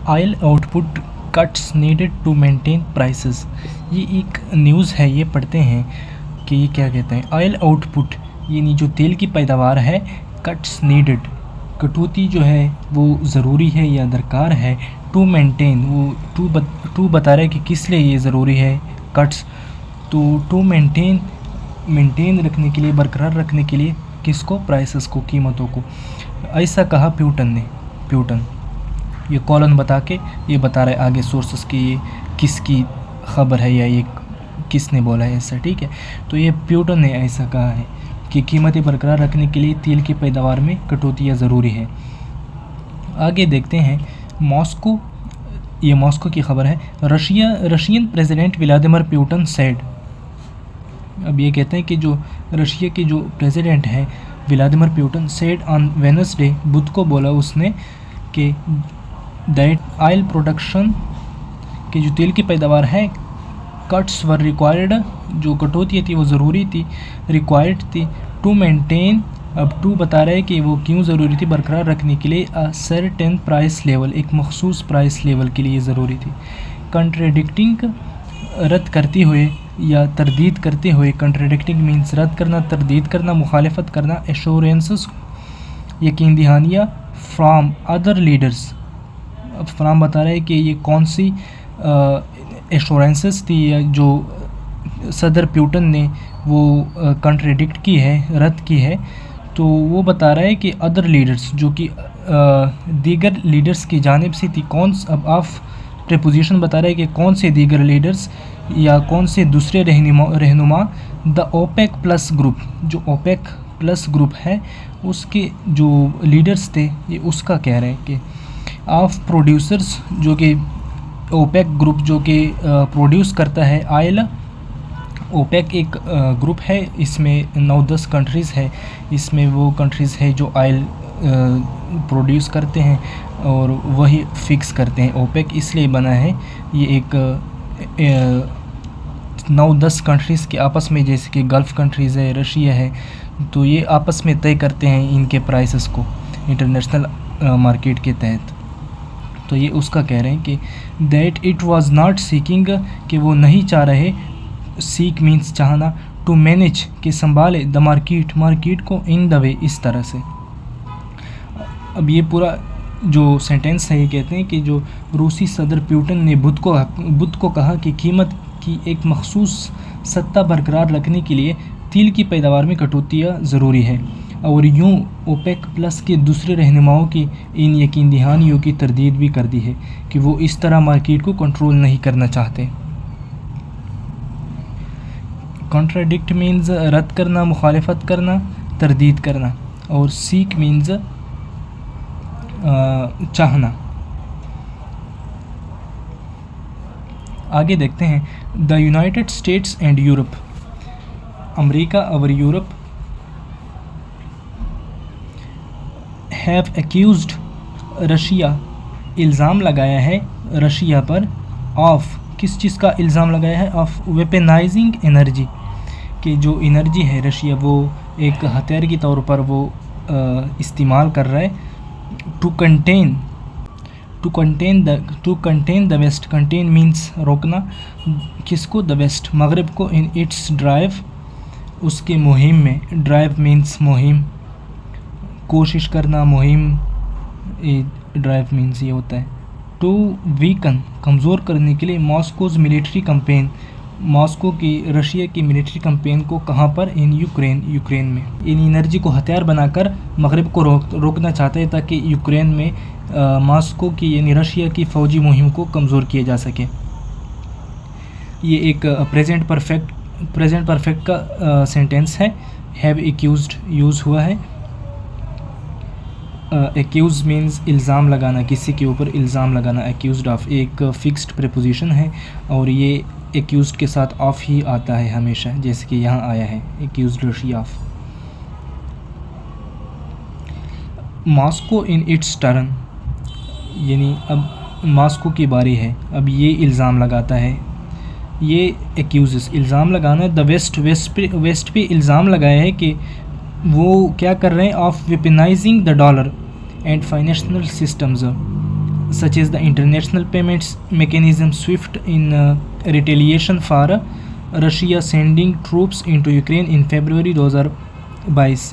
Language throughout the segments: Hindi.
Oil output cuts needed to maintain prices. ये एक न्यूज़ है, ये पढ़ते हैं कि ये क्या कहते हैं, ऑयल आउटपुट यानी जो तेल की पैदावार है, कट्स नीडेड कटौती जो है वो ज़रूरी है या दरकार है, टू मेंटेन वो टू बता रहा है कि किस लिए ये ज़रूरी है कट्स, तो टू मेंटेन रखने के लिए, बरकरार रखने के लिए किसको, प्राइसेस को, कीमतों को। ऐसा कहा प्यूटन ये कॉलन बता के ये बता रहा है आगे सोर्सेस की ये किसकी ख़बर है या ये किसने बोला है ऐसा, ठीक है। तो ये प्यूटन ने ऐसा कहा है कि कीमतें बरकरार रखने के लिए तेल की पैदावार में कटौतियाँ ज़रूरी है। आगे देखते हैं मॉस्को, ये मॉस्को की ख़बर है। Russian president Vladimir Putin said, अब ये कहते हैं कि जो रशिया के जो प्रेसिडेंट हैं Vladimir Putin said on Wednesday, बुध को बोला उसने कि दैट ऑयल प्रोडक्शन के जो तेल की पैदावार है, कट्स वर रिक्वायर्ड, जो कटौती थी वो ज़रूरी थी, रिक्वायर्ड थी टू मेंटेन, अब टू बता रहा है कि वो क्यों ज़रूरी थी, बरकरार रखने के लिए, अ सर्टेन प्राइस लेवल, एक मखसूस प्राइस लेवल के लिए ज़रूरी थी। कंट्राडिक्टिंग, रद्द करते हुए या तरदीद करते हुए, कंट्राडिक्टिंग मीन्स रद्द करना, तरदीद करना, मुखालफत करना, एश्योरेंसेस यकीन दहानियाँ, फ्राम अदर लीडर्स, अब फ्राम बता रहा है कि ये कौन सी एश्योरेंसेस थी या जो सदर पुतिन ने वो कंट्राडिक्ट की है, रद्द की है, तो वो बता रहा है कि अदर लीडर्स जो कि दीगर लीडर्स की जानिब से थी, कौन, अब ऑफ प्रीपोजिशन बता रहा है कि कौन से दीगर लीडर्स या कौन से दूसरे रहनुमा, द ओपेक प्लस ग्रुप, जो ओपेक प्लस ग्रुप है उसके जो लीडर्स थे, ये उसका कह रहे हैं कि ऑफ प्रोड्यूसर्स, जो कि ओपेक ग्रुप जो कि प्रोड्यूस करता है आयल, ओपेक एक ग्रुप है, इसमें 9-10 कंट्रीज़ है, इसमें वो कंट्रीज़ है जो आयल प्रोड्यूस करते हैं और वही फिक्स करते हैं। ओपेक इसलिए बना है, ये एक 9-10 कंट्रीज़ के आपस में, जैसे कि गल्फ़ कंट्रीज़ है, रशिया है, तो ये आपस में तय करते हैं इनके प्राइसेस को इंटरनेशनल मार्केट के तहत। तो ये उसका कह रहे हैं कि that it was not seeking, कि वो नहीं चाह रहे, सीक मीन्स चाहना, टू मैनेज कि संभाले, द मार्केट को इन द वे, इस तरह से। अब ये पूरा जो सेंटेंस है ये कहते हैं कि जो रूसी सदर पुतिन ने बुध को कहा कि कीमत की एक मखसूस सत्ता बरकरार रखने के लिए तेल की पैदावार में कटौतियाँ ज़रूरी है, और यूं ओपेक प्लस के दूसरे रहनुमाओं की इन यकीन दहानियों की तरदीद भी कर दी है कि वो इस तरह मार्केट को कंट्रोल नहीं करना चाहते। कॉन्ट्राडिक्ट मीन्स रद्द करना, मुखालफत करना, तरदीद करना, और सीक मीन्स चाहना। आगे देखते हैं the United states and Europe, America और यूरोप हैव एक्यूज्ड रशिया, इल्ज़ाम लगाया है रशिया पर, ऑफ, किस चीज़ का इल्ज़ाम लगाया है, ऑफ वेपनाइजिंग एनर्जी, कि जो एनर्जी है रशिया वो एक हथियार के तौर पर वो इस्तेमाल कर रहा है, to contain the waste, contain means रोकना, किसको, द वेस्ट, मगरिब को, इन इट्स ड्राइव, उसके मुहिम में, ड्राइव मीन्स मुहिम, कोशिश करना, मुहिम, ड्राइव मीन्स ये होता है, टू वीकन, कमज़ोर करने के लिए, मॉस्कोज मिलिट्री कैंपेन, मॉस्को की, रशिया की मिलिट्री कैंपेन को, कहाँ पर, इन यूक्रेन में, इन एनर्जी को हथियार बनाकर मगरिब को रोकना चाहते हैं ताकि यूक्रेन में मॉस्को की यानी रशिया की फ़ौजी मुहिम को कमज़ोर किया जा सके। ये एक प्रेजेंट परफेक्ट का सेंटेंस है, हैव एक्यूज्ड यूज़ हुआ है। एक्यूज़ मीन्स इल्ज़ाम लगाना, किसी के ऊपर इल्ज़ाम लगाना, एक्यूज्ड ऑफ एक फ़िक्स्ड प्रीपोजिशन है और ये एक्यूज्ड के साथ ऑफ ही आता है हमेशा, जैसे कि यहाँ आया है accused Russia of. Moscow in its turn, यानी अब मॉस्को की बारी है, अब ये इल्ज़ाम लगाता है, ये एक्यूज़, इल्ज़ाम लगाना है। द वेस्ट पे इल्ज़ाम लगाया है कि वो क्या कर रहे हैं, of weaponising the dollar and financial systems, such as the international payments mechanism SWIFT in retaliation for Russia sending troops into Ukraine in February 2022।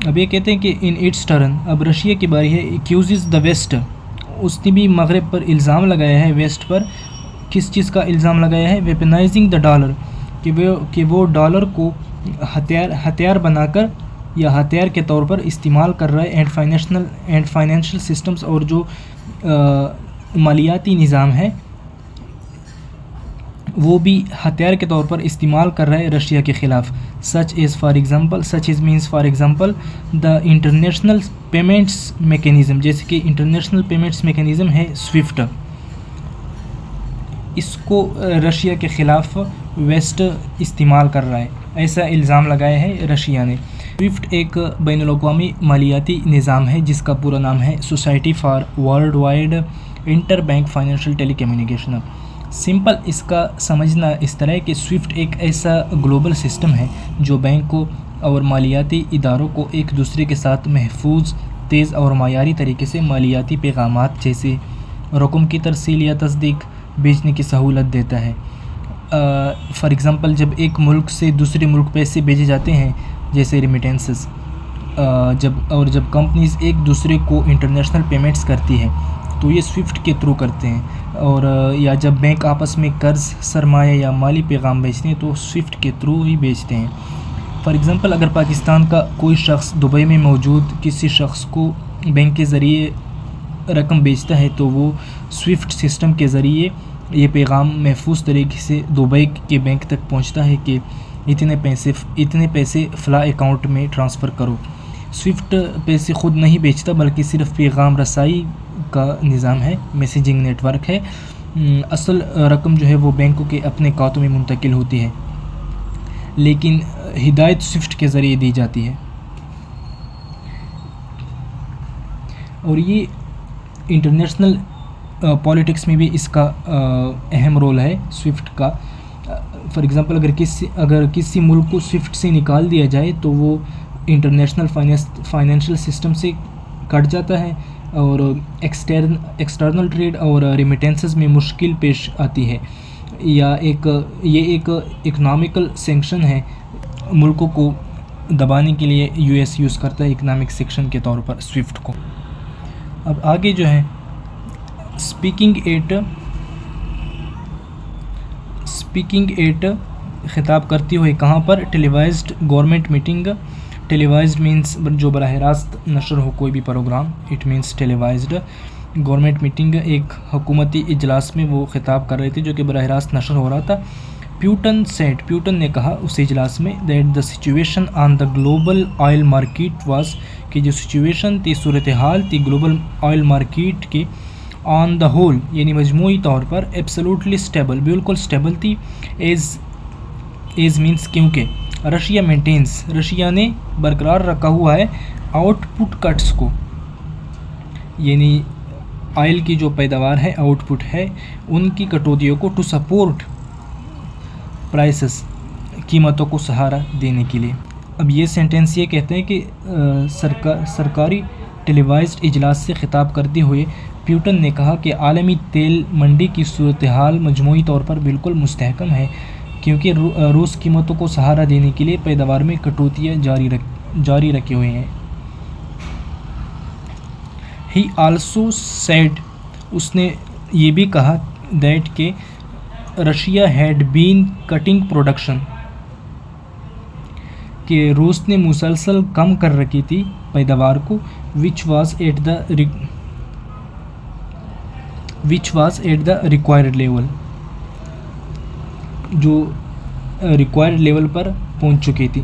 अब ये कहते हैं कि इन इट्स टर्न अब रशिया की बारी है, एक्यूज़ द वेस्ट, उसने भी मगरब पर इल्ज़ाम लगाया है, वेस्ट पर किस चीज़ का इल्ज़ाम लगाया है, वेपनाइजिंग द डॉलर, कि वो डॉलर को हथियार बनाकर या हथियार के तौर पर इस्तेमाल कर रहा है, एंड फाइनेंशियल सिस्टम्स, और जो मालियाती निज़ाम है वो भी हथियार के तौर पर इस्तेमाल कर रहा है रशिया के ख़िलाफ़। Such is means for example the international payments mechanism, जैसे कि इंटरनेशनल पेमेंट्स मेकेनिज़म है स्विफ्ट, इसको रशिया के ख़िलाफ़ वेस्ट इस्तेमाल कर रहा है, ऐसा इल्ज़ाम लगाया है रशिया ने। स्विफ्ट एक बैनुल-अक़वामी मालियाती निज़ाम है जिसका पूरा नाम है society for world wide inter bank financial telecommunication. Simple इसका समझना इस तरह है कि स्विफ्ट एक ऐसा ग्लोबल सिस्टम है जो बैंकों और मालियाती इदारों को एक दूसरे के साथ महफूज, तेज़ और मायारी तरीके से मालियाती पैगामात जैसे रकम की तरसील या तस्दीक भेजने की सहूलत देता है। फॉर एग्ज़ाम्पल जब एक मुल्क से दूसरे मुल्क पैसे भेजे जाते हैं जैसे रिमिटेंसेस, जब कंपनीज़ एक दूसरे को इंटरनेशनल पेमेंट्स करती है तो ये स्विफ्ट के थ्रू करते हैं, और या जब बैंक आपस में कर्ज़, सरमाया या माली पैगाम भेजते हैं तो स्विफ्ट के थ्रू ही भेजते हैं। फॉर एग्ज़ाम्पल अगर पाकिस्तान का कोई शख्स दुबई में मौजूद किसी शख्स को बैंक के ज़रिए रकम भेजता है तो वो स्विफ्ट सिस्टम के ज़रिए ये पैगाम महफूज तरीके से दुबई के बैंक तक पहुंचता है कि इतने पैसे फ़ला अकाउंट में ट्रांसफ़र करो। स्विफ्ट पैसे ख़ुद नहीं बेचता बल्कि सिर्फ पैगाम रसाई का निज़ाम है, मैसेजिंग नेटवर्क है। असल रकम जो है वो बैंकों के अपने खातों में मुंतकिल होती है, लेकिन हिदायत स्विफ्ट के ज़रिए दी जाती है। और ये इंटरनेशनल पॉलिटिक्स में भी इसका अहम रोल है स्विफ्ट का। फॉर एग्ज़ाम्पल अगर किसी मुल्क को स्विफ्ट से निकाल दिया जाए तो वो इंटरनेशनल फाइनेंशियल सिस्टम से कट जाता है और एक्सटर्नल ट्रेड और रेमिटेंसेस में मुश्किल पेश आती है, या ये एक इकनॉमिकल सैंक्शन है, मुल्कों को दबाने के लिए यूएस यूज़ करता है इकनॉमिक सेक्शन के तौर पर स्विफ्ट को। अब आगे जो है स्पीकिंग एट ख़िताब करती हुए कहाँ पर, televised government meeting. Televised means जो बराह रास्त नशर हो कोई भी programme, it means televised. Government meeting एक हुकूमती इजलास में वो ख़िताब कर रहे थे जो कि बराह रास्त नशर हो रहा था। प्यूटन ने कहा उस इजलास में that the situation on the global oil market was, कि जो सिचुएशन थी, सूरत हाल थी ग्लोबल ऑयल मार्केट की, ऑन द होल यानी मजमूई तौर पर, एब्सोल्युटली स्टेबल, बिल्कुल स्टेबल थी। एज मीन्स क्योंकि रशिया ने बरकरार रखा हुआ है आउटपुट कट्स को, यानी ऑयल की जो पैदावार है, आउटपुट है, उनकी कटौतियों को, टू सपोर्ट प्राइसेस, कीमतों को सहारा देने के लिए। अब ये सेंटेंस ये कहते हैं कि सरकारी टेलीवाइज्ड इजलास से ख़िताब करते हुए प्यूटन ने कहा कि आलमी तेल मंडी की सूरत हाल मजमूई तौर पर बिल्कुल मुस्तहकम है, क्योंकि रूस कीमतों को सहारा देने के लिए पैदावार में कटौतियाँ जारी रखे हुए हैं। ही आल्सो सेड, उसने ये भी कहा दैट के Russia had been cutting production, कि रूस ने मुसलसल कम कर रखी थी पैदावार को, which was at the required level, जो रिक्वायर्ड लेवल पर पहुंच चुकी थी।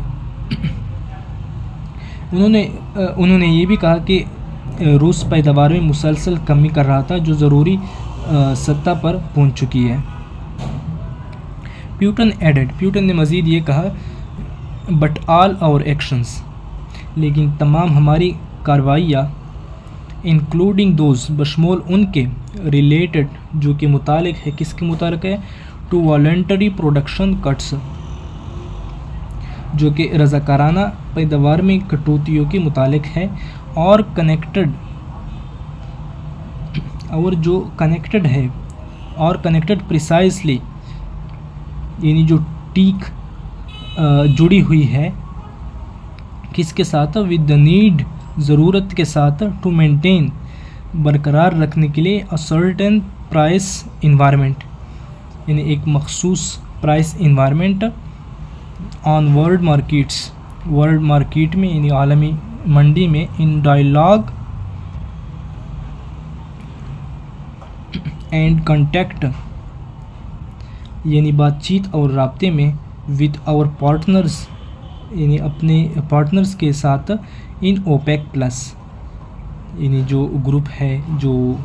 उन्होंने ये भी कहा कि रूस पैदावार में मुसलसल कमी कर रहा था जो ज़रूरी सत्ता पर पहुंच चुकी है। प्यूटन ने मज़ीद ये कहा बट ऑल आवर एक्शंस, लेकिन तमाम हमारी कार्रवाइयाँ, इंक्लूडिंग दोज, बशमूल उनके, रिलेटेड जो कि मुतालिक है, किसके मुतालिक है, टू वॉलंटरी प्रोडक्शन कट्स, जो कि रज़ाकाराना पैदावार में कटौतियों के मुतालिक है, और कनेक्टेड और जो कनेक्टेड है और कनेक्टेड प्रिसाइसली, यानी जो टीक जुड़ी हुई है किसके साथ, विद द नीड, ज़रूरत के साथ, टू मेंटेन, बरकरार रखने के लिए, अ सर्टेन प्राइस इन्वायरमेंट, यानी एक मखसूस price environment, on world markets, world market में यानी आलमी मंडी में, इन डायलॉग एंड कंटेक्ट, यानी बातचीत और राब्ते में, विद आवर पार्टनर्स, यानी अपने पार्टनर्स के साथ, इन ओपेक प्लस, यानी जो ग्रुप है, जो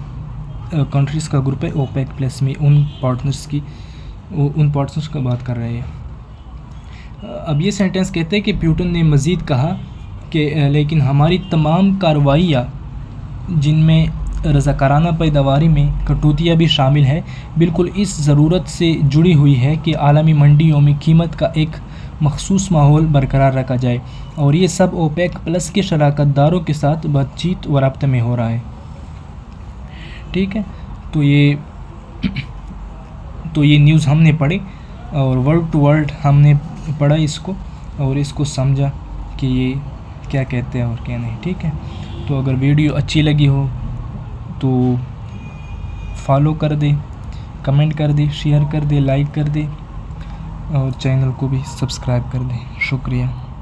कंट्रीज़ का ग्रुप है ओपेक प्लस में, उन पार्टनर्स का बात कर रहे हैं। अब ये सेंटेंस कहते हैं कि प्यूटन ने मज़ीद कहा कि लेकिन हमारी तमाम कार्रवाइयाँ, जिनमें रज़ाकाराना पैदावारी में कटौतियाँ भी शामिल है, बिल्कुल इस ज़रूरत से जुड़ी हुई है कि आलमी मंडियों में कीमत का एक मखसूस माहौल बरकरार रखा जाए, और ये सब ओपेक प्लस के शराकतदारों के साथ बातचीत व राब्ते में हो रहा है। ठीक है, तो ये न्यूज़ हमने पढ़ी और वर्ड टू वर्ड हमने पढ़ा इसको, और इसको समझा कि ये क्या कहते हैं और क्या नहीं। ठीक है, तो अगर वीडियो अच्छी लगी हो तो फॉलो कर दे, कमेंट कर दे, शेयर कर दे, लाइक कर दे, और चैनल को भी सब्सक्राइब कर दे। शुक्रिया।